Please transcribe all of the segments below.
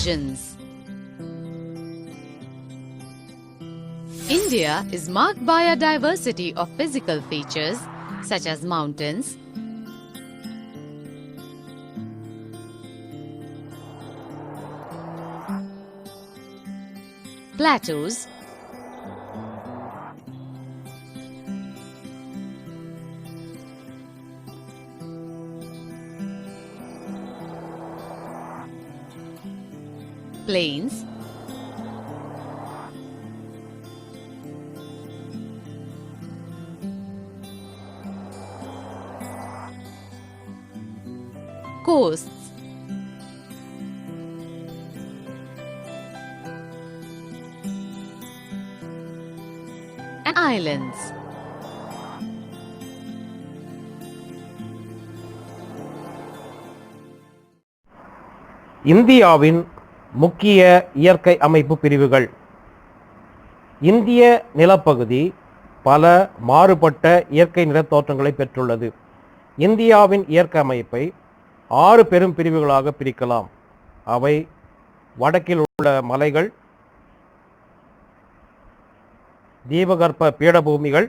regions. India is marked by a diversity of physical features such as mountains, plateaus, plains, coasts, and islands. இந்தியாவின் முக்கிய இயற்கை அமைப்பு பிரிவுகள். இந்திய நிலப்பகுதி பல மாறுபட்ட இயற்கை நிலத்தோற்றங்களை பெற்றுள்ளது. இந்தியாவின் இயற்கை அமைப்பை 6 பெரும் பிரிவுகளாக பிரிக்கலாம். அவை வடக்கில் உள்ள மலைகள், தீபகற்ப பீடபூமிகள்,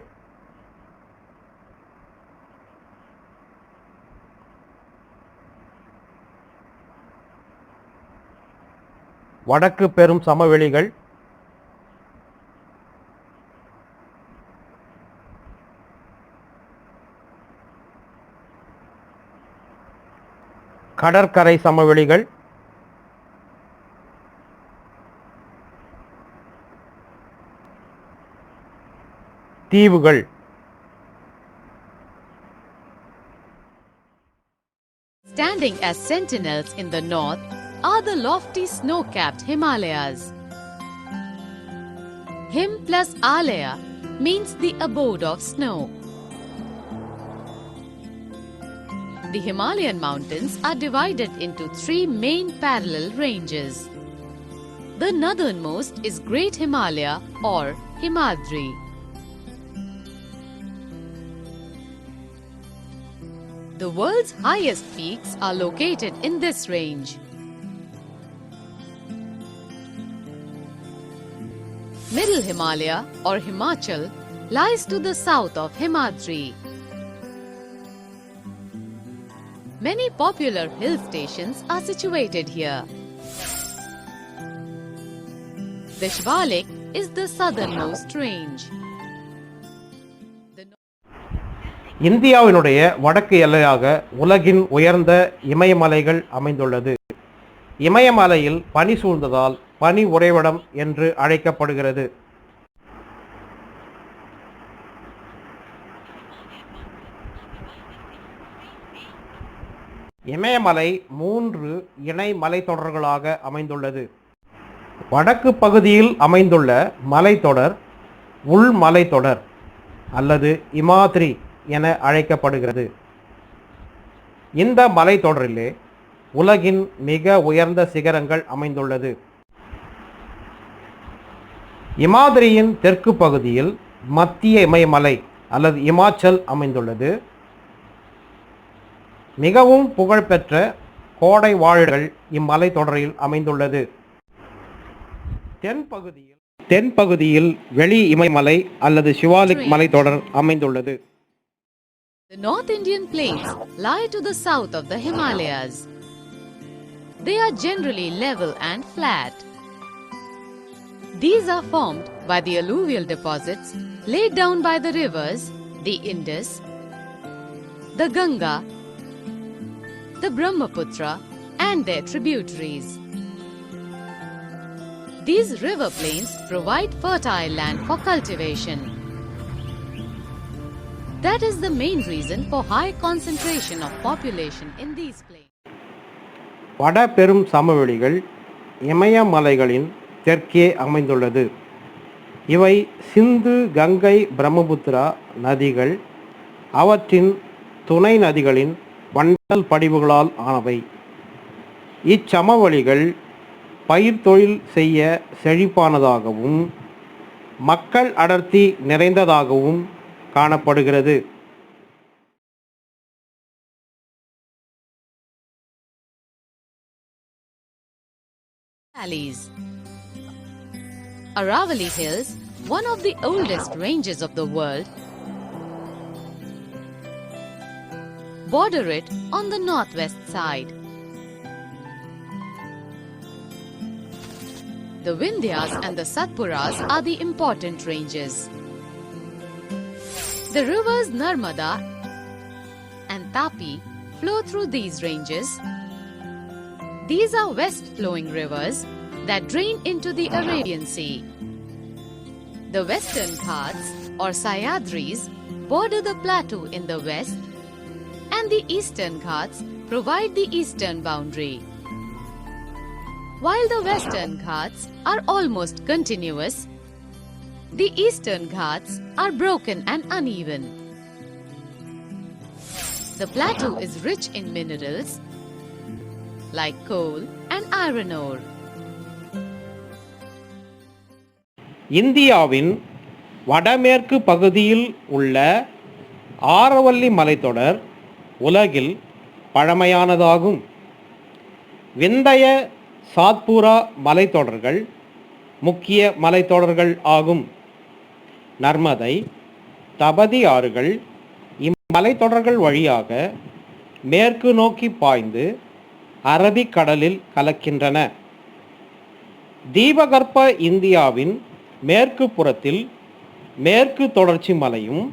வடக்கு பெரும் சமவெளிகள், கடற்கரை சமவெளிகள், தீவுகள். Standing as sentinels in the north are the lofty snow-capped Himalayas. Him plus Alaya means the abode of snow. The Himalayan mountains are divided into 3 main parallel ranges. The northernmost is Great Himalaya or Himadri. The world's highest peaks are located in this range. Middle Himalaya or Himachal lies to the south of Himadri. Many popular hill stations are situated here. The Shivalik is the southernmost range. இந்தியாவினுடைய வடக்கு எல்லையாக உலகின் உயர்ந்த இமயமலைகள் அமைந்துள்ளது. இமயமலையில் பனி சூழ்ந்ததால் பனி உறைவிடம் என்று அழைக்கப்படுகிறது. இமயமலை 3 இணை மலைத்தொடர்களாக அமைந்துள்ளது. வடக்கு பகுதியில் அமைந்துள்ள மலைத்தொடர் உள் மலைத்தொடர் அல்லது இமாத்ரி என அழைக்கப்படுகிறது. இந்த மலைத்தொடரிலே உலகின் மிக உயர்ந்த சிகரங்கள் அமைந்துள்ளது. இமாத்ரியின் தெற்கு பகுதியில் மத்திய இமயமலை அல்லது இமாச்சல் அமைந்துள்ளது. மிகவும் புகழ்பெற்ற கோடை வாழிடங்கள் இம்மலைத்தொடரில் அமைந்துள்ளது. தென்பகுதியில் வெளி இமயமலை அல்லது சிவாலிக் மலைத்தொடர் அமைந்துள்ளது. The North Indian plains lie to the south of the Himalayas. They are generally level and flat. These are formed by the alluvial deposits laid down by the rivers, the Indus, the Ganga, the Brahmaputra and their tributaries. These river plains provide fertile land for cultivation. That is the main reason for high concentration of population in these plains. வட பெரும் சமவெளிகள் இமயமலைகளின் தெற்கே அமைந்துள்ளது. இவை சிந்து, கங்கை, பிரம்மபுத்திரா நதிகள் அவற்றின் துணை நதிகளின் வண்டல் படிவுகளால் ஆனவை. இச்சமவெளிகள் பயிர் தொழில் செய்ய செழிப்பானதாகவும் மக்கள் அடர்த்தி நிறைந்ததாகவும் காணப்படுகிறது. valleys. Aravalli Hills, one of the oldest ranges of the world, border it on the northwest side. The Vindhyas and the Satpuras are the important ranges. The rivers Narmada and Tapi flow through these ranges. These are west-flowing rivers that drain into the Arabian Sea. The Western Ghats or Sahyadris border the plateau in the west, and the Eastern Ghats provide the eastern boundary. While the Western Ghats are almost continuous, the Eastern Ghats are broken and uneven. The plateau is rich in minerals like coal and iron ore. இந்தியாவின் வடமேற்கு பகுதியில் உள்ள ஆரவல்லி மலைத்தொடர் உலகில் பழமையானதாகும். விந்தைய சாத்பூரா மலைத்தொடர்கள் முக்கிய மலைத்தொடர்கள் ஆகும். நர்மதை, தபதி ஆறுகள் இம்மலைத்தொடர்கள் வழியாக மேற்கு நோக்கி பாய்ந்து அரபிக் கடலில் கலக்கின்றன. தீபகற்ப இந்தியாவின் மேற்கு புறத்தில் மேற்கு தொடர்ச்சி மலையும்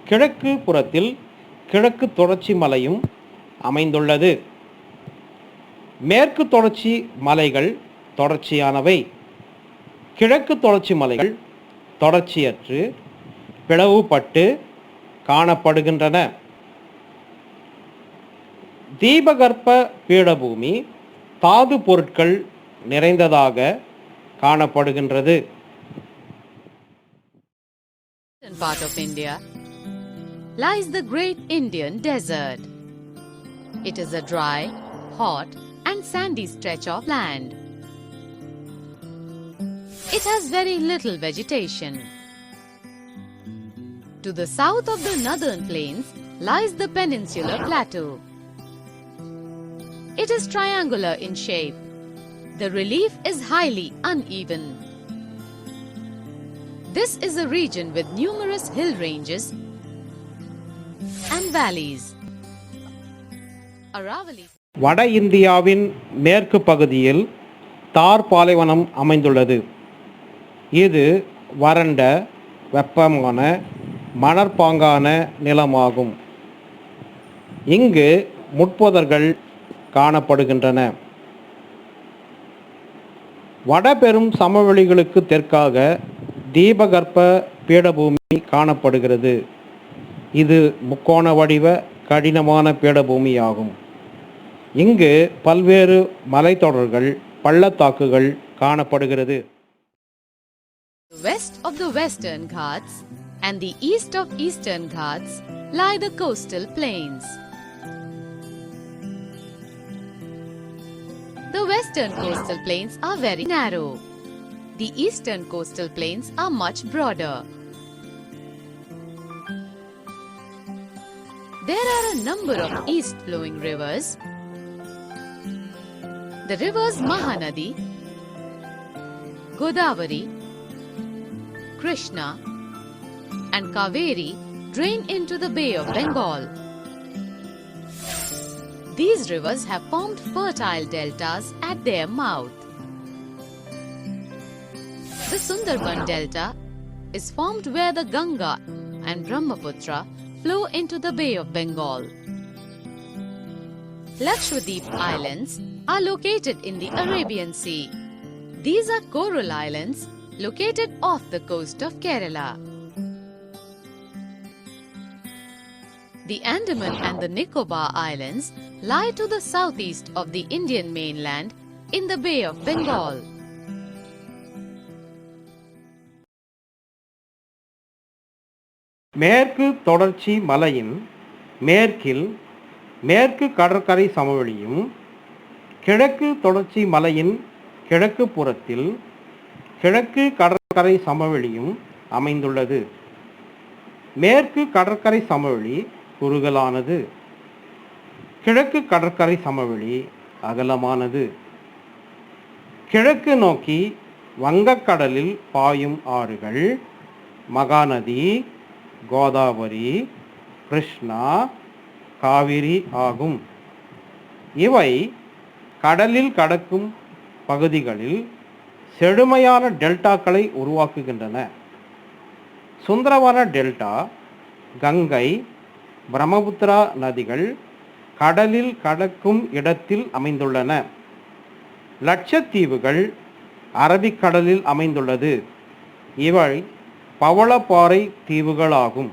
கிழக்கு புறத்தில் கிழக்கு தொடர்ச்சி மலையும் அமைந்துள்ளது. மேற்கு தொடர்ச்சி மலைகள் தொடர்ச்சியானவை. கிழக்கு தொடர்ச்சி மலைகள் தொடர்ச்சியற்று பிளவுபட்டு காணப்படுகின்றன. தீபகற்ப பீடபூமி தாது பொருட்கள் நிறைந்ததாக காணப்படுகின்றது. In part of India lies the Great Indian Desert. It is a dry, hot and sandy stretch of land. It has very little vegetation. To the south of the northern plains lies the peninsular plateau. It is triangular in shape. The relief is highly uneven. This is a region with numerous hill ranges and valleys. Aravalli. வட இந்தியாவின் மேற்கு பகுதியில் தார் பாலைவனம் அமைந்துள்ளது. இது வறண்ட, வெப்பமான, மணற்பாங்கான நிலமாகும். இங்கு முட்புதர்கள் காணப்படுகின்றன. வடபெரும் சமவெளிகளுக்கு தெற்காக தீபகற்ப பீடபூமி காணப்படுகிறது. இது முக்கோண வடிவ கடினமான பீடபூமியாகும். இங்கு பல்வேறு மலைத்தொடர்கள், பள்ளத்தாக்குகள் காணப்படுகிறது. West of the Western Ghats and the east of Eastern Ghats lie the coastal plains. The western coastal plains are very narrow. The eastern coastal plains are much broader. There are a number of east-flowing rivers. The rivers Mahanadi, Godavari, Krishna and Kaveri drain into the Bay of Bengal. These rivers have formed fertile deltas at their mouth. The Sundarban Delta is formed where the Ganga and Brahmaputra flow into the Bay of Bengal. Lakshadweep Islands are located in the Arabian Sea. These are coral islands located off the coast of Kerala. The Andaman and the Nicobar Islands lie to the southeast of the Indian mainland in the Bay of Bengal. மேற்கு தொடர்ச்சி மலையின் மேற்கில் மேற்கு கடற்கரை சமவெளியும் கிழக்கு தொடர்ச்சி மலையின் கிழக்கு புறத்தில் கிழக்கு கடற்கரை சமவெளியும் அமைந்துள்ளது. மேற்கு கடற்கரை சமவெளி குறுகலானது. கிழக்கு கடற்கரை சமவெளி அகலமானது. கிழக்கு நோக்கி வங்கக்கடலில் பாயும் ஆறுகள் மகாநதி, கோதாவரி, கிருஷ்ணா, காவிரி ஆகும். இவை கடலில் கடக்கும் பகுதிகளில் செழுமையான டெல்டாக்களை உருவாக்குகின்றன. சுந்தரவன டெல்டா, கங்கை, பிரம்மபுத்திரா நதிகள் கடலில் கடக்கும் இடத்தில் அமைந்துள்ளன. லட்சத்தீவுகள் அரபிக்கடலில் அமைந்துள்ளது. இவை பவளப்பாறை தீவுகளாகும்.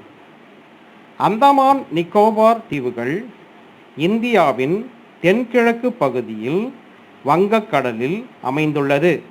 அந்தமான் நிக்கோபார் தீவுகள் இந்தியாவின் தென்கிழக்கு பகுதியில் வங்கக்கடலில் அமைந்துள்ளது.